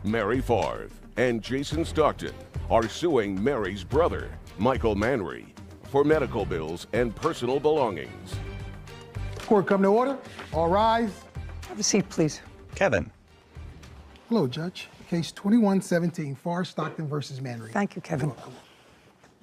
Mary Favre and Jason Stockton are suing Mary's brother, Michael Manry, for medical bills and personal belongings. Court come to order. All rise. Have a seat, please. Kevin. Hello, Judge. Case 2117, Favre Stockton versus Manry. Thank you, Kevin.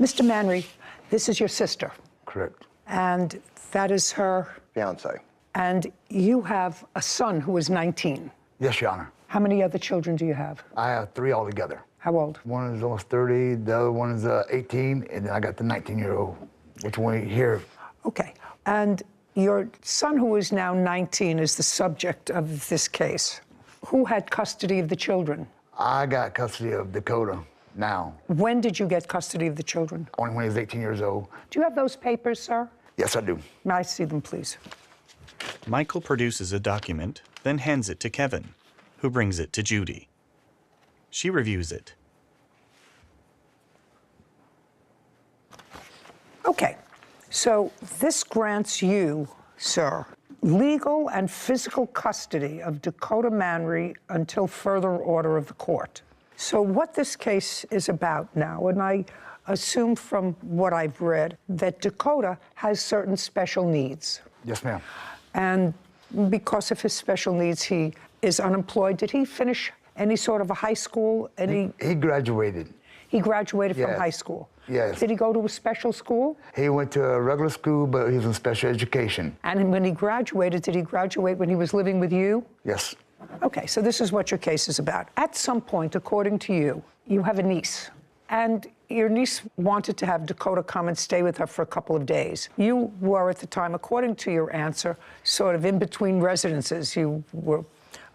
Mr. Manry, this is your sister. Correct. And that is her. Fiance. And you have a son who is 19. Yes, Your Honor. How many other children do you have? I have 3 altogether. How old? One is almost 30, the other one is 18, and then I got the 19-year-old, which one here. Okay. And your son, who is now 19, is the subject of this case. Who had custody of the children? I got custody of Dakota now. When did you get custody of the children? Only when he was 18 years old. Do you have those papers, sir? Yes, I do. May I see them, please? Michael produces a document, then hands it to Kevin, who brings it to Judy. She reviews it. Okay, so this grants you, sir, legal and physical custody of Dakota Manry until further order of the court. So what this case is about now, and I assume from what I've read, that Dakota has certain special needs. Yes, ma'am. And because of his special needs, he is unemployed. Did he finish any sort of a high school? He graduated. He graduated from Yes. high school? Yes. Did he go to a special school? He went to a regular school, but he was in special education. And when he graduated, did he graduate when he was living with you? Yes. Okay, so this is what your case is about. At some point, according to you, you have a niece. And your niece wanted to have Dakota come and stay with her for a couple of days. You were, at the time, according to your answer, sort of in between residences. You were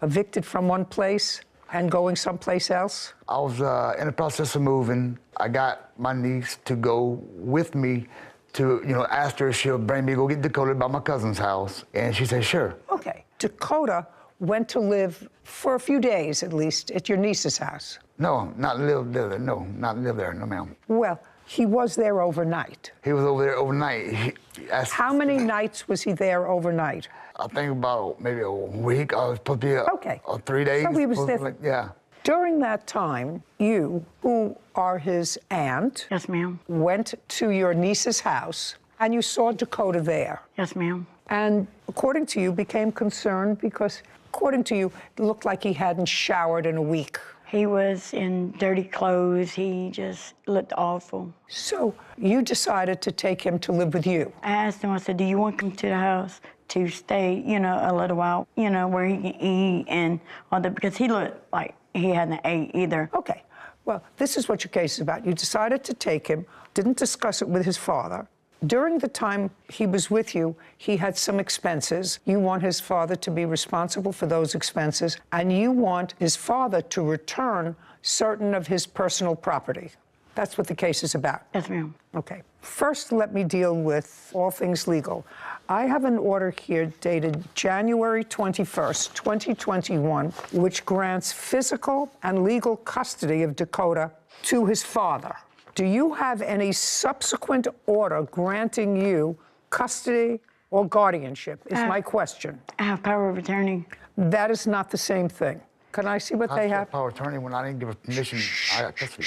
evicted from one place and going someplace else? I was in the process of moving. I got my niece to go with me to, ask her if she'll bring me to go get Dakota by my cousin's house. And she said, sure. Okay. Dakota went to live for a few days, at least, at your niece's house. No, not live there. No, not live there. No, ma'am. Well, he was there overnight. He was over there overnight. How many nights was he there overnight? I think about maybe a week. I was supposed to be Okay. 3 days. So he was there. Yeah. During that time, you, who are his aunt, Yes, ma'am. went to your niece's house and you saw Dakota there. Yes, ma'am. And according to you, became concerned because, according to you, it looked like he hadn't showered in a week. He was in dirty clothes. He just looked awful. So you decided to take him to live with you. I asked him, I said, do you want him to the house to stay, a little while, where he can eat and all that, because he looked like he hadn't ate either. Okay. Well, this is what your case is about. You decided to take him, didn't discuss it with his father. During the time he was with you, he had some expenses. You want his father to be responsible for those expenses, and you want his father to return certain of his personal property. That's what the case is about. Yes, ma'am. Okay. First, let me deal with all things legal. I have an order here dated January 21st, 2021, which grants physical and legal custody of Dakota to his father. Do you have any subsequent order granting you custody or guardianship, is my question. I have power of attorney. That is not the same thing. Can I see what they have? Power of attorney when I didn't give her permission. I got custody.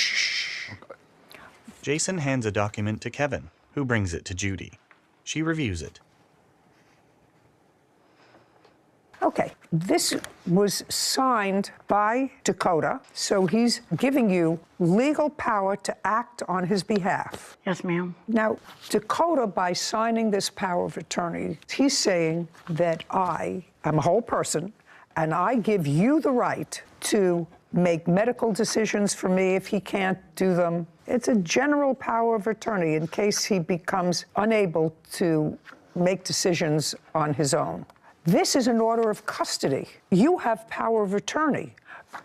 Okay. Jason hands a document to Kevin, who brings it to Judy. She reviews it. Okay, this was signed by Dakota, so he's giving you legal power to act on his behalf. Yes, ma'am. Now, Dakota, by signing this power of attorney, he's saying that I am a whole person, and I give you the right to make medical decisions for me if he can't do them. It's a general power of attorney in case he becomes unable to make decisions on his own. This is an order of custody. You have power of attorney.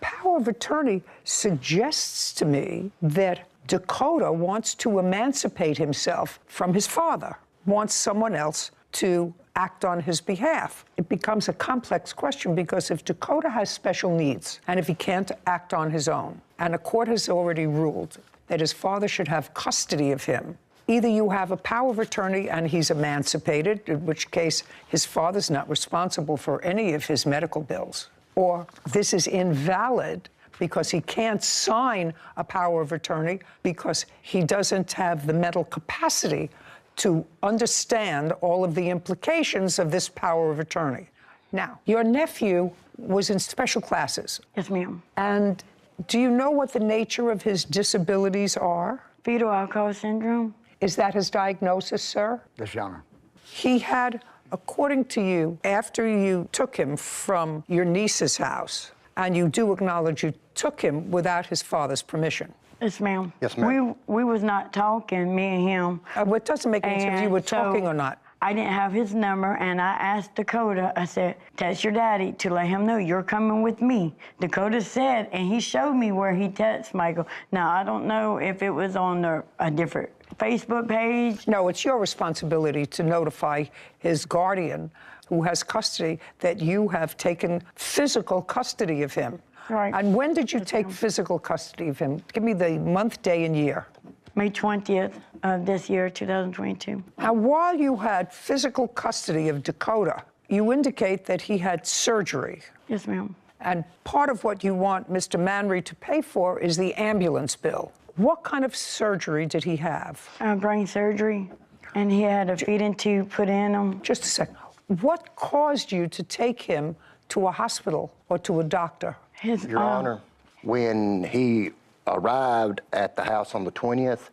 Power of attorney suggests to me that Dakota wants to emancipate himself from his father, wants someone else to act on his behalf. It becomes a complex question because if Dakota has special needs and if he can't act on his own, and a court has already ruled that his father should have custody of him, either you have a power of attorney and he's emancipated, in which case his father's not responsible for any of his medical bills, or this is invalid because he can't sign a power of attorney because he doesn't have the mental capacity to understand all of the implications of this power of attorney. Now, your nephew was in special classes. Yes, ma'am. And do you know what the nature of his disabilities are? Fetal alcohol syndrome. Is that his diagnosis, sir? Yes, Your Honor. He had, according to you, after you took him from your niece's house, and you do acknowledge you took him without his father's permission. Yes, ma'am. Yes, ma'am. We was not talking, me and him. Well, it doesn't make any difference if you were And so talking or not. I didn't have his number, and I asked Dakota, I said, text your daddy to let him know you're coming with me. Dakota said, and he showed me where he texted Michael. Now, I don't know if it was on a different Facebook page. No, it's your responsibility to notify his guardian, who has custody, that you have taken physical custody of him. Right. And when did you take physical custody of him? Give me the month, day, and year. May 20th of this year, 2022. Now, while you had physical custody of Dakota, you indicate that he had surgery. Yes, ma'am. And part of what you want Mr. Manry to pay for is the ambulance bill. What kind of surgery did he have? Brain surgery, and he had a feeding tube put in him. Just a second. What caused you to take him to a hospital or to a doctor? Your Honor, when he arrived at the house on the 20th,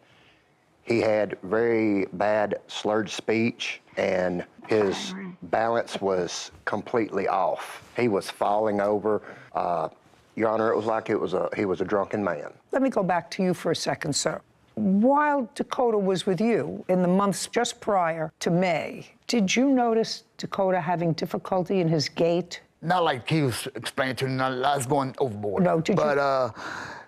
he had very bad slurred speech, and his balance was completely off. He was falling over. Your Honor, it was like he was a drunken man. Let me go back to you for a second, sir. While Dakota was with you in the months just prior to May, did you notice Dakota having difficulty in his gait? Not like he was explaining to me, I was going overboard. No, did you? But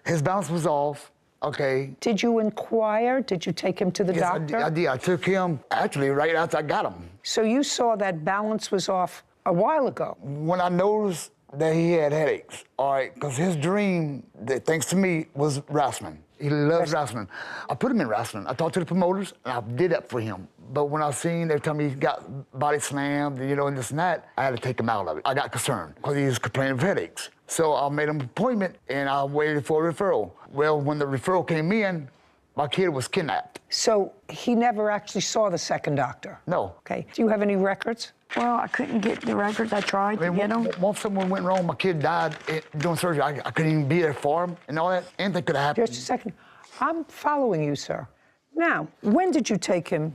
his balance was off, okay. Did you inquire? Did you take him to the doctor? I did. I took him, actually, right after I got him. So you saw that balance was off a while ago? When I noticed that he had headaches, all right, because his dream, thanks to me, was wrestling. He loves wrestling. I put him in wrestling. I talked to the promoters, and I did that for him. But when I seen every time he got body slammed, you know, and this and that, I had to take him out of it. I got concerned because he was complaining of headaches. So I made him an appointment, and I waited for a referral. Well, when the referral came in, my kid was kidnapped. So he never actually saw the second doctor? No. Okay. Do you have any records? Well, I couldn't get the records. I tried to get them. Once something went wrong, my kid died doing surgery. I couldn't even be there for him and all that. Anything could have happened. Just a second. I'm following you, sir. Now, when did you take him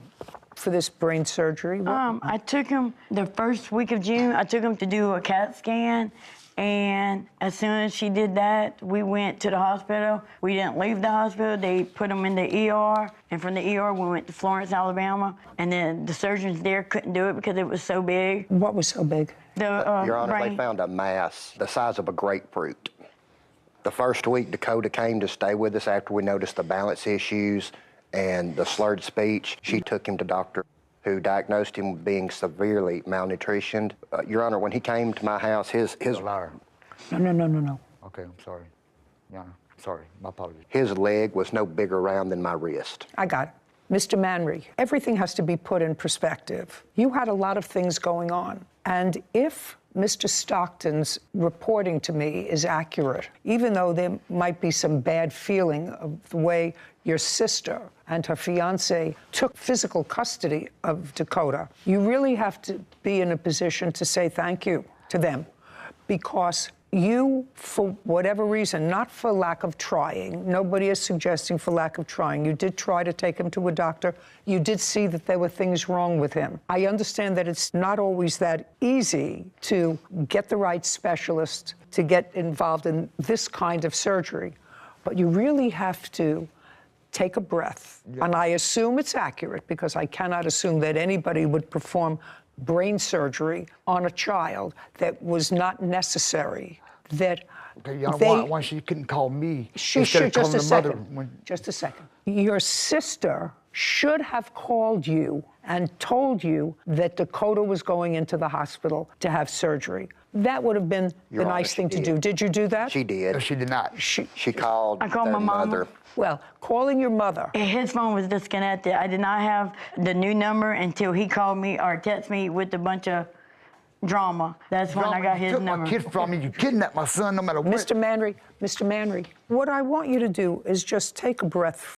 for this brain surgery? I took him the first week of June. I took him to do a CAT scan. And as soon as she did that, we went to the hospital. We didn't leave the hospital. They put him in the ER. And from the ER, we went to Florence, Alabama. And then the surgeons there couldn't do it because it was so big. What was so big? Your Honor, brain. they found a mass the size of a grapefruit. The first week, Dakota came to stay with us after we noticed the balance issues and the slurred speech. She took him to doctor who diagnosed him with being severely malnutritioned. Your Honor, when he came to my house, his Liar. No. Okay, I'm sorry. Your Honor, sorry. My apologies. his leg was no bigger round than my wrist. I got it. Mr. Manry, everything has to be put in perspective. You had a lot of things going on. And if Mr. Stockton's reporting to me is accurate, even though there might be some bad feeling of the way your sister and her fiancé took physical custody of Dakota, you really have to be in a position to say thank you to them, because you, for whatever reason, not for lack of trying, nobody is suggesting for lack of trying, you did try to take him to a doctor, you did see that there were things wrong with him. I understand that it's not always that easy to get the right specialist to get involved in this kind of surgery, but you really have to take a breath. Yeah. And I assume it's accurate, because I cannot assume that anybody would perform brain surgery on a child that was not necessary. That okay, why she couldn't call me? She should, just a second. Just a second. Your sister should have called you and told you that Dakota was going into the hospital to have surgery. That would have been the nice thing to do. Did you do that? She did. No, she did not. She called I called their my mama. mother. Well, calling your mother. His phone was disconnected. I did not have the new number until he called me or texted me with a bunch of Drama. That's when I got You his took number. my kid from me. You kidnapped my son no matter what. Mr. Manry, what I want you to do is just take a breath.